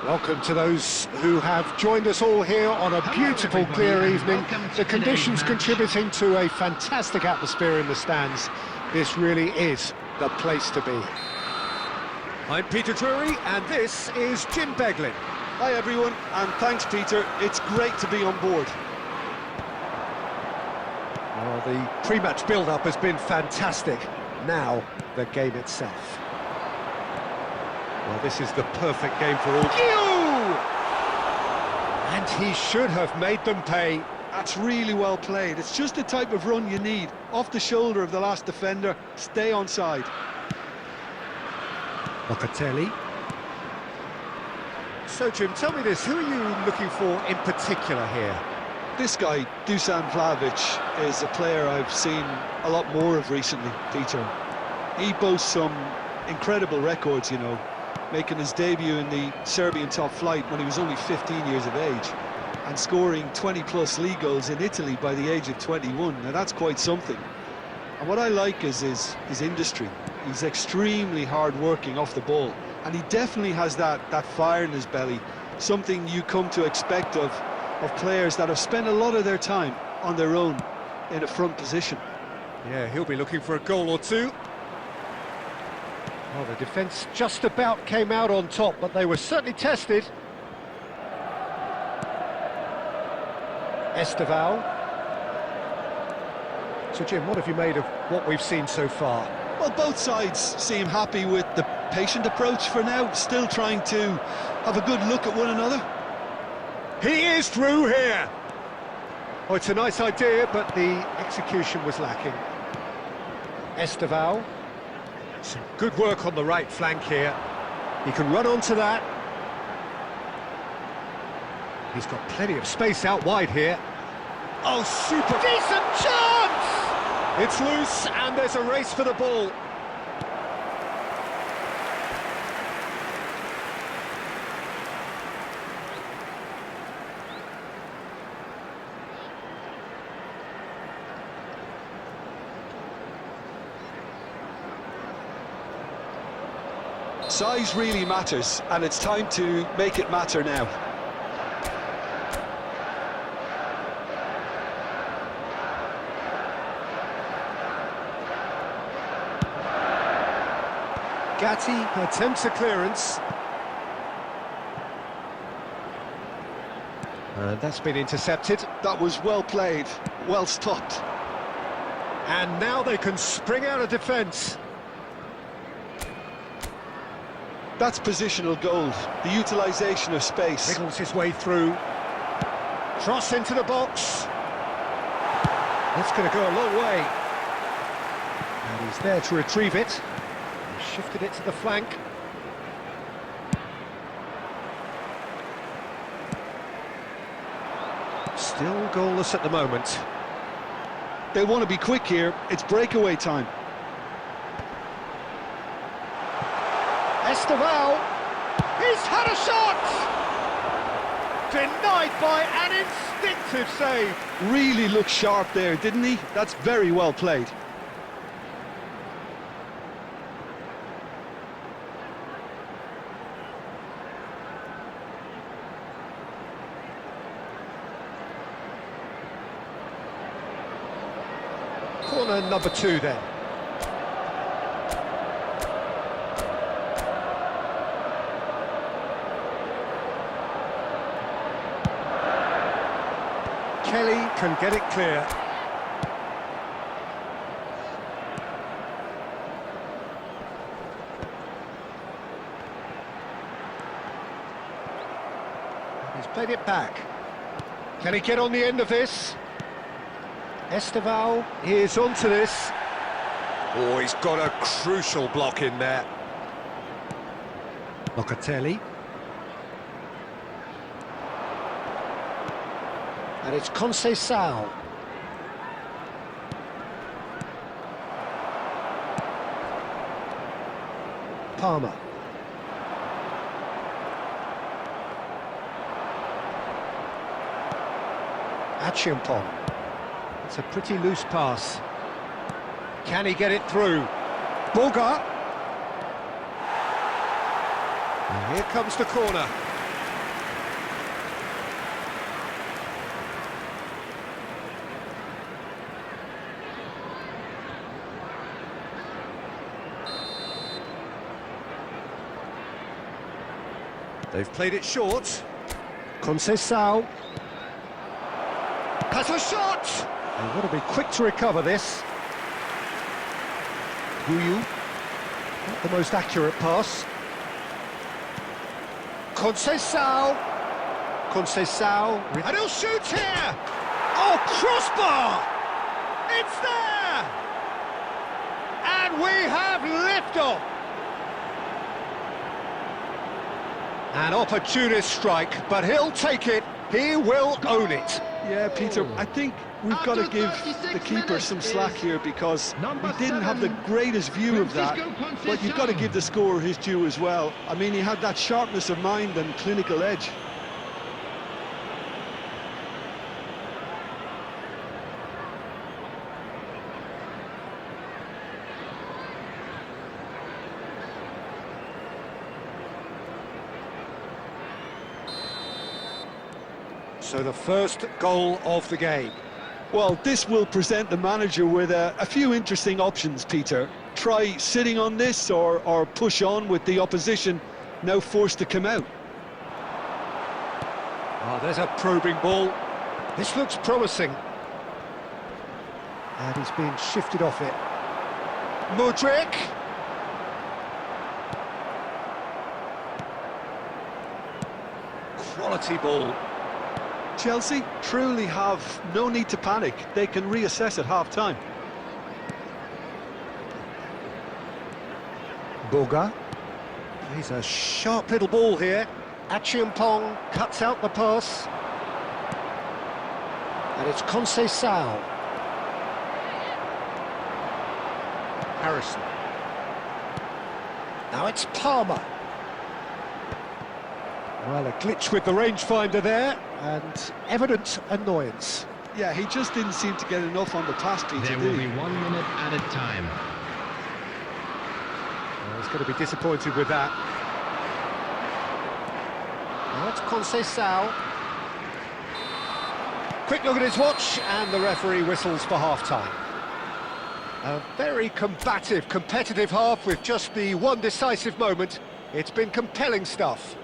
Welcome to those who have joined us all here on a beautiful, clear evening. The conditions contributing to a fantastic atmosphere in the stands. This really is the place to be. I'm Peter Drury, and this is Jim Beglin. Hi everyone, and thanks Peter. It's great to be on board. Well, the pre-match build-up has been fantastic. Now, the game itself. Well, this is the perfect game for all. And he should have made them pay. That's really well played. It's just the type of run you need. Off the shoulder of the last defender, stay onside. Locatelli. So, Jim, tell me this, who are you looking for in particular here? This guy, Dusan Vlahovic, is a player I've seen a lot more of recently, Peter. He boasts some incredible records, you know, making his debut in the Serbian top flight when he was only 15 years of age, and scoring 20-plus league goals in Italy by the age of 21. Now, that's quite something. And what I like is his industry. He's extremely hard-working off the ball, and he definitely has that fire in his belly, something you come to expect of players that have spent a lot of their time on their own in a front position. Yeah, he'll be looking for a goal or two. Well, the defence just about came out on top, but they were certainly tested. Esteval. So, Jim, what have you made of what we've seen so far? Well, both sides seem happy with the patient approach for now, still trying to have a good look at one another. He is through here! Oh, it's a nice idea, but the execution was lacking. Esteval. Some good work on the right flank here. He can run onto that. He's got plenty of space out wide here. Oh, super! Decent chance! It's loose, and there's a race for the ball. Size really matters, and it's time to make it matter now. Gatti attempts a clearance. And that's been intercepted. That was well played, well stopped. And now they can spring out of defence. That's positional gold, the utilisation of space. Wriggles his way through. Cross into the box. That's going to go a long way. And he's there to retrieve it. He shifted it to the flank. Still goalless at the moment. They want to be quick here, it's breakaway time. Esteval, he's had a shot! Denied by an instinctive save. Really looked sharp there, didn't he? That's very well played. Corner number 2 then. Kelly can get it clear. He's played it back. Can he get on the end of this? Esteval is onto this. Oh, he's got a crucial block in there. Locatelli. And it's Conceição. Palmer. Achiampong. It's a pretty loose pass. Can he get it through? Boga. And here comes the corner. They've played it short. Conceição. Has a shot! They want to be quick to recover this. Guyu. Not the most accurate pass. Conceição. Conceição. And he'll shoot here! Oh, crossbar! It's there! And we have liftoff! An opportunist strike, but he'll take it. He will own it. Yeah, Peter, I think we've got to give the keeper some slack here because he didn't have the greatest view of that, but you've got to give the scorer his due as well. I mean, he had that sharpness of mind and clinical edge. So the first goal of the game. Well, this will present the manager with a few interesting options, Peter. Try sitting on this or push on with the opposition now forced to come out. Oh, there's a probing ball. This looks promising. And he's been shifted off it. Modric. Quality ball. Chelsea truly have no need to panic. They can reassess at half-time. Boga. He's a sharp little ball here. Achiampong cuts out the pass. And it's Conceição. Harrison. Now it's Palmer. Well, a glitch with the rangefinder there, and evident annoyance. Yeah, he just didn't seem to get enough on the pass, Peter. There will be 1 minute at a time. Well, he's going to be disappointed with that. Now it's Conceição. Quick look at his watch, and the referee whistles for half-time. A very combative, competitive half with just the one decisive moment. It's been compelling stuff.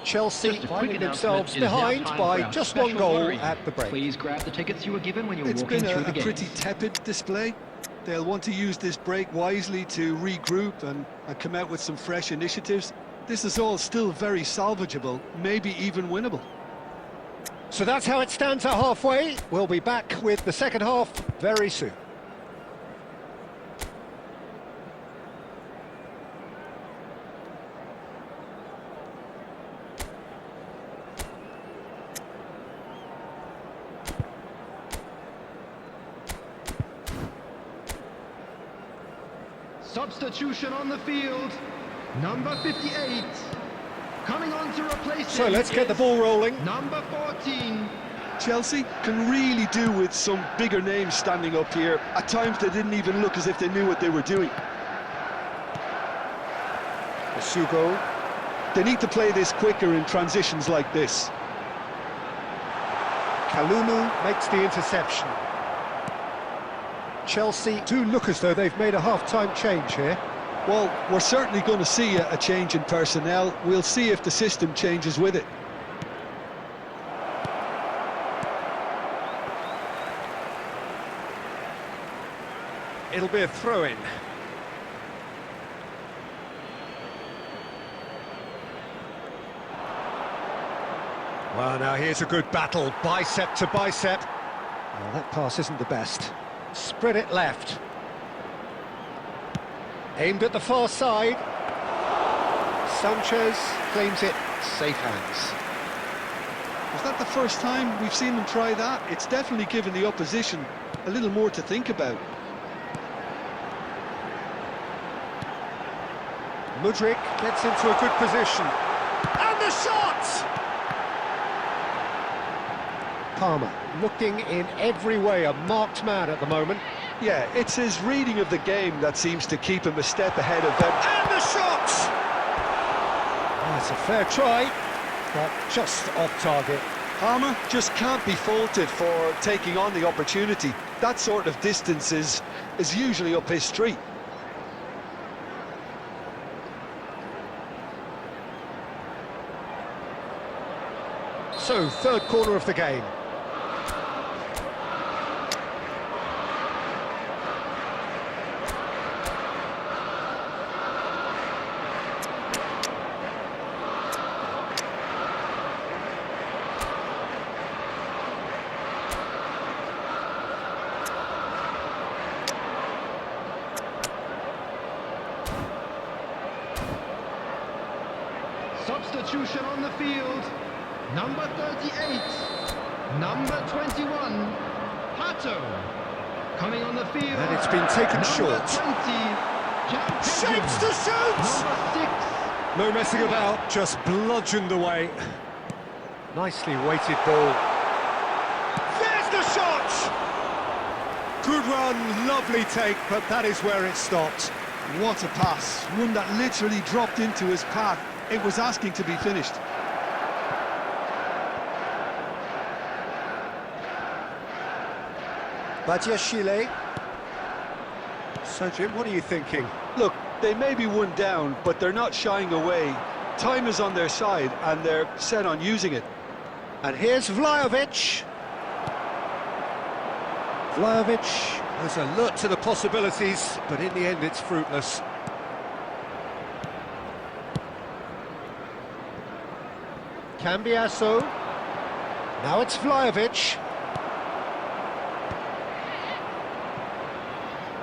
Chelsea finding themselves behind by just one goal at the break. Please grab the tickets you were given when you were It's walking been through the a gates. pretty tepid display. They'll want to use this break wisely to regroup and come out with some fresh initiatives. This is all still very salvageable, maybe even winnable. So that's how it stands at halfway. We'll be back with the second half very soon. Substitution on the field. Number 58. Coming on to replace So him let's get the is ball rolling. Number 14. Chelsea can really do with some bigger names standing up here. At times they didn't even look as if they knew what they were doing. Sugo. They need to play this quicker in transitions like this. Kalulu makes the interception. Chelsea do look as though they've made a half-time change here. Well, we're certainly going to see a change in personnel. We'll see if the system changes with it. It'll be a throw-in. Well, now here's a good battle, bicep to bicep. Well, that pass isn't the best. Spread it left. Aimed at the far side. Sanchez claims it, safe hands. Is that the first time we've seen them try that? It's definitely given the opposition a little more to think about. Modric gets into a good position. And the shot! Palmer looking in every way a marked man at the moment. Yeah, it's his reading of the game that seems to keep him a step ahead of them. And the shot! That's a fair try, but just off target. Palmer just can't be faulted for taking on the opportunity. That sort of distance is usually up his street. So, third corner of the game. Substitution on the field. Number 38. Number 21. Pato. Coming on the field. And it's been taken number short. 20. Shapes to shoot! Number 6. No messing about, just bludgeoned away. Nicely weighted ball. There's the shot! Good run, lovely take, but that is where it stopped. What a pass, one that literally dropped into his path. It was asking to be finished. Badiashile. So, Jim, what are you thinking? Look, they may be one down, but they're not shying away. Time is on their side, and they're set on using it. And here's Vlahovic. Vlahovic was alert to the possibilities, but in the end it's fruitless. Cambiasso. Now it's Vlahovic.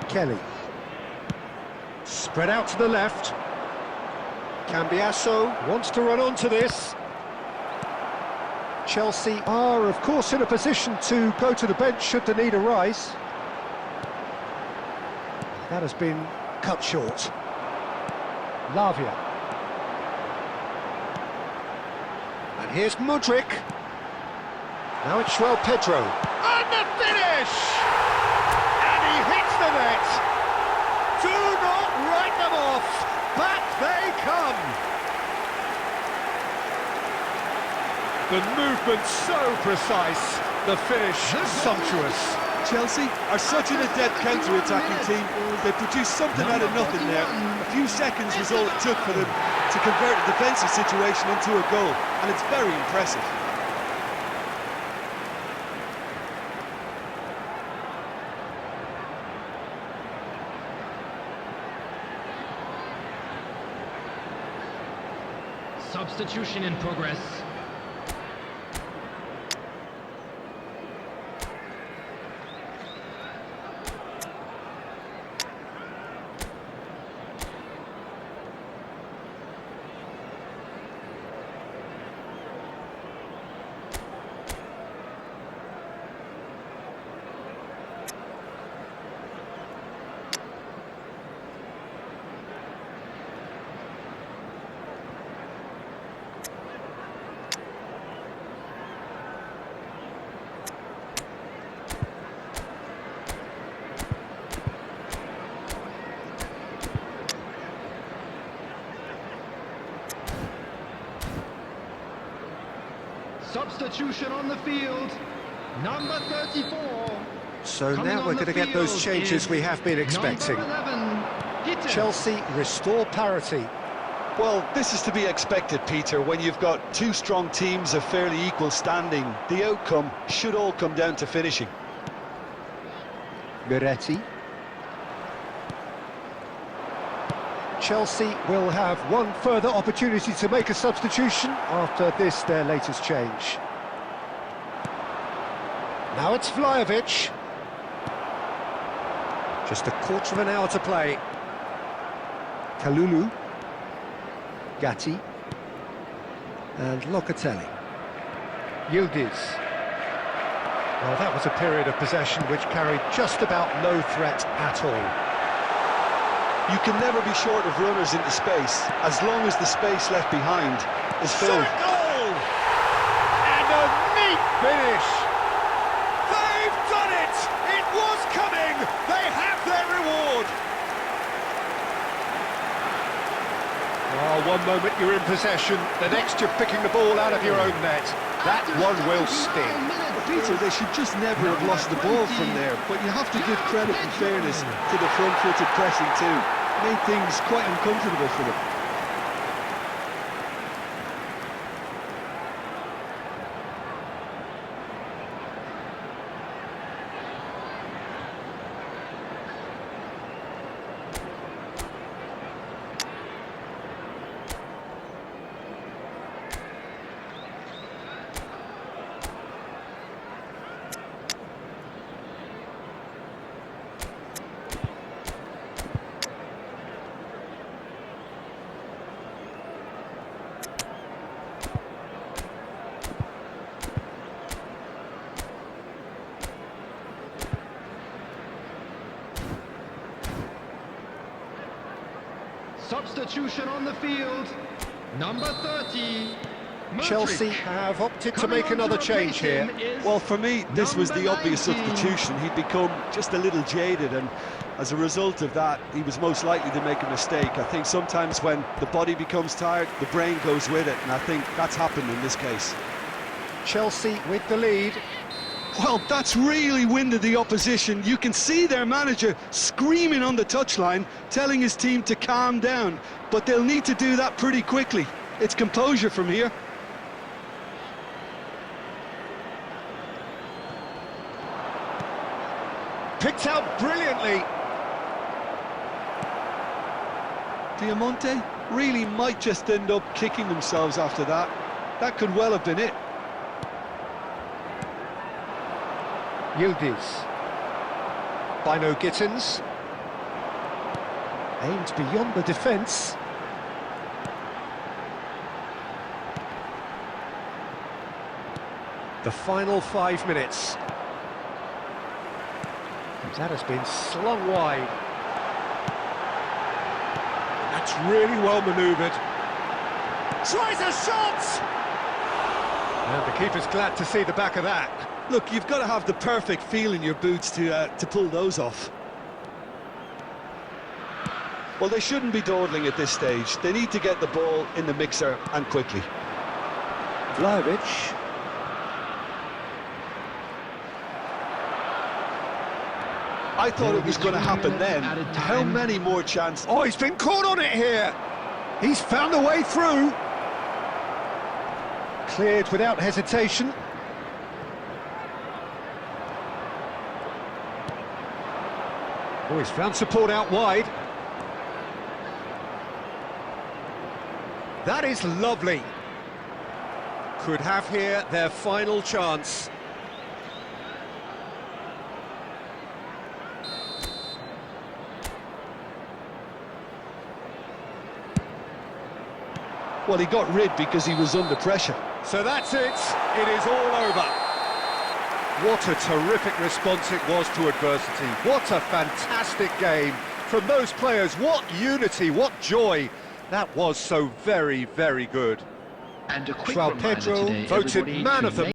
Kelly. Spread out to the left. Cambiasso wants to run onto this. Chelsea are, of course, in a position to go to the bench should the need arise. That has been cut short. Lavia. And here's Mudryk. Now it's João Pedro. And the finish! And he hits the net! Do not write them off! Back they come! The movement so precise, the finish sumptuous. Chelsea are such an adept counter-attacking team. They produced something out of nothing there. A few seconds was all it took for them to convert a defensive situation into a goal, and it's very impressive. Substitution in progress. Substitution on the field, number 34. So now we're going to get those changes we have been expecting. 11, Chelsea restore parity. Well, this is to be expected, Peter. When you've got two strong teams of fairly equal standing, the outcome should all come down to finishing. Miretti. Chelsea will have one further opportunity to make a substitution after this, their latest change. Now it's Vlahovic. Just a quarter of an hour to play. Kalulu. Gatti. And Locatelli. Yildiz. Well, that was a period of possession which carried just about no threat at all. You can never be short of runners into space, as long as the space left behind is filled. Goal! And a neat finish! They've done it! It was coming! They have their reward! Oh, one moment you're in possession, the next you're picking the ball out of your own net. That one will sting. Peter, they should just never have lost the ball from there, but you have to give credit and fairness to the front-footed pressing too. Made things quite uncomfortable for them. Substitution on the field. Number 30. Modric. Chelsea have opted to Coming make on another to change replace here. him is Well, for me, this was the number obvious 19. substitution. He'd become just a little jaded, and as a result of that, he was most likely to make a mistake. I think sometimes when the body becomes tired, the brain goes with it, and I think that's happened in this case. Chelsea with the lead. Well, that's really winded the opposition. You can see their manager screaming on the touchline, telling his team to calm down, but they'll need to do that pretty quickly. It's composure from here. Picked out brilliantly. Diamante really might just end up kicking themselves after that. That could well have been it. Yildiz. Bino Gittins. Aimed beyond the defence. The final 5 minutes. That has been slung wide. That's really well manoeuvred. Tries a shot! And the keeper's glad to see the back of that. Look, you've got to have the perfect feel in your boots to pull those off. Well, they shouldn't be dawdling at this stage. They need to get the ball in the mixer, and quickly. Vlahovic. I thought it was going to happen then. How many more chances? Oh, he's been caught on it here. He's found a way through. Cleared without hesitation. Oh, he's found support out wide. That is lovely. Could have here their final chance. Well, he got rid because he was under pressure. So that's it. It is all over. What a terrific response it was to adversity. What a fantastic game from those players. What unity, what joy. That was so very, very good. And a quick Joao reminder Pedro today, voted everybody, man to of the